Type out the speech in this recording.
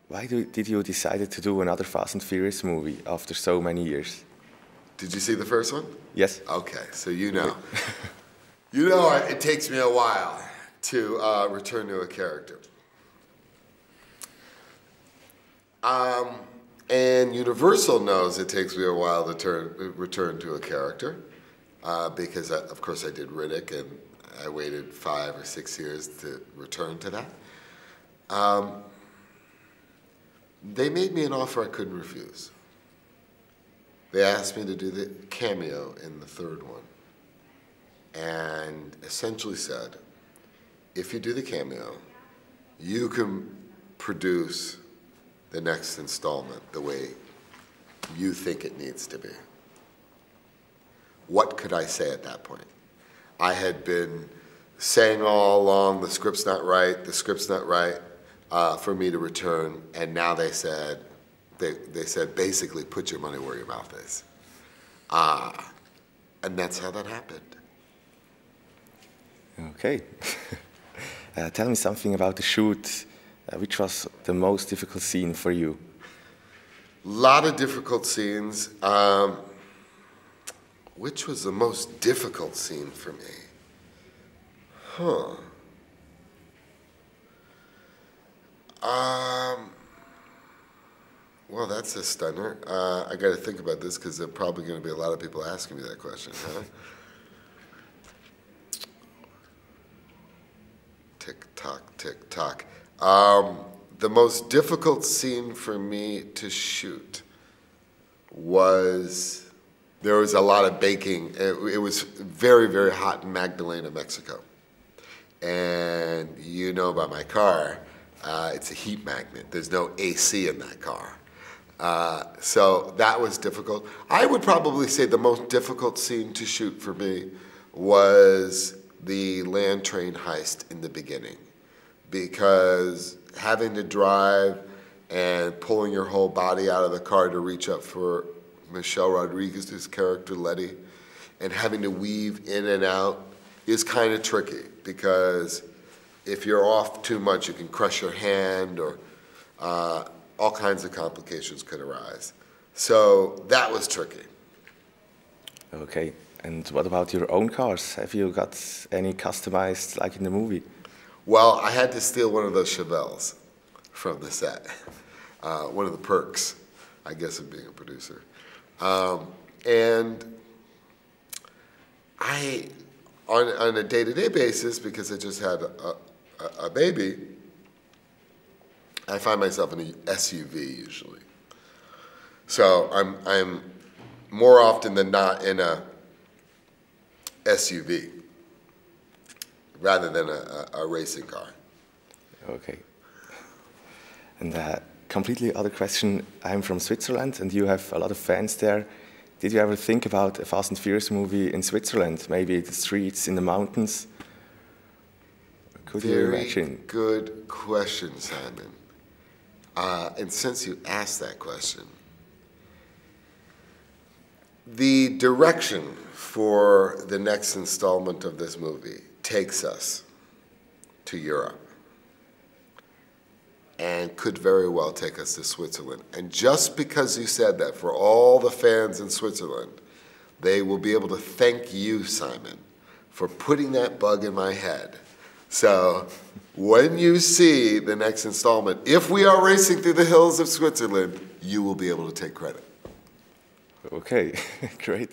Why did you decide to do another Fast and Furious movie after so many years? Did you see the first one? Yes. Okay, so you know. You know it takes me a while to return to a character. And Universal knows it takes me a while to return to a character because, of course, I did Riddick, and I waited 5 or 6 years to return to that. They made me an offer I couldn't refuse. They asked me to do the cameo in the third one and essentially said, if you do the cameo, you can produce the next installment the way you think it needs to be. What could I say at that point? I had been saying all along, the script's not right, for me to return, and now they said basically put your money where your mouth is. And that's how that happened. Okay. Tell me something about the shoot. Which was the most difficult scene for you? A lot of difficult scenes. Which was the most difficult scene for me? Well, that's a stunner. I got to think about this because there are probably going to be a lot of people asking me that question, huh? Tick tock, tick tock. The most difficult scene for me to shoot was, there was a lot of baking. It was very, very hot in Magdalena, Mexico. And you know about my car, it's a heat magnet. There's no AC in that car. So that was difficult. I would probably say the most difficult scene to shoot for me was the land train heist in the beginning, because having to drive and pulling your whole body out of the car to reach up for Michelle Rodriguez's character, Letty, and having to weave in and out is kind of tricky, because if you're off too much, you can crush your hand, or all kinds of complications could arise. So that was tricky. Okay, and what about your own cars? Have you got any customized like in the movie? Well, I had to steal one of those Chevelles from the set. One of the perks, I guess, of being a producer. And on a day-to-day basis, because I just had a baby, I find myself in an SUV usually. So I'm more often than not in a SUV rather than a racing car. Okay. And completely other question. I'm from Switzerland, and you have a lot of fans there. Did you ever think about a Fast and Furious movie in Switzerland? Maybe the streets in the mountains? Could you imagine? Very good question, Simon. And since you asked that question, the direction for the next installment of this movie takes us to Europe and could very well take us to Switzerland. And just because you said that, for all the fans in Switzerland, they will be able to thank you, Simon, for putting that bug in my head. So when you see the next installment, if we are racing through the hills of Switzerland, you will be able to take credit. Okay, great.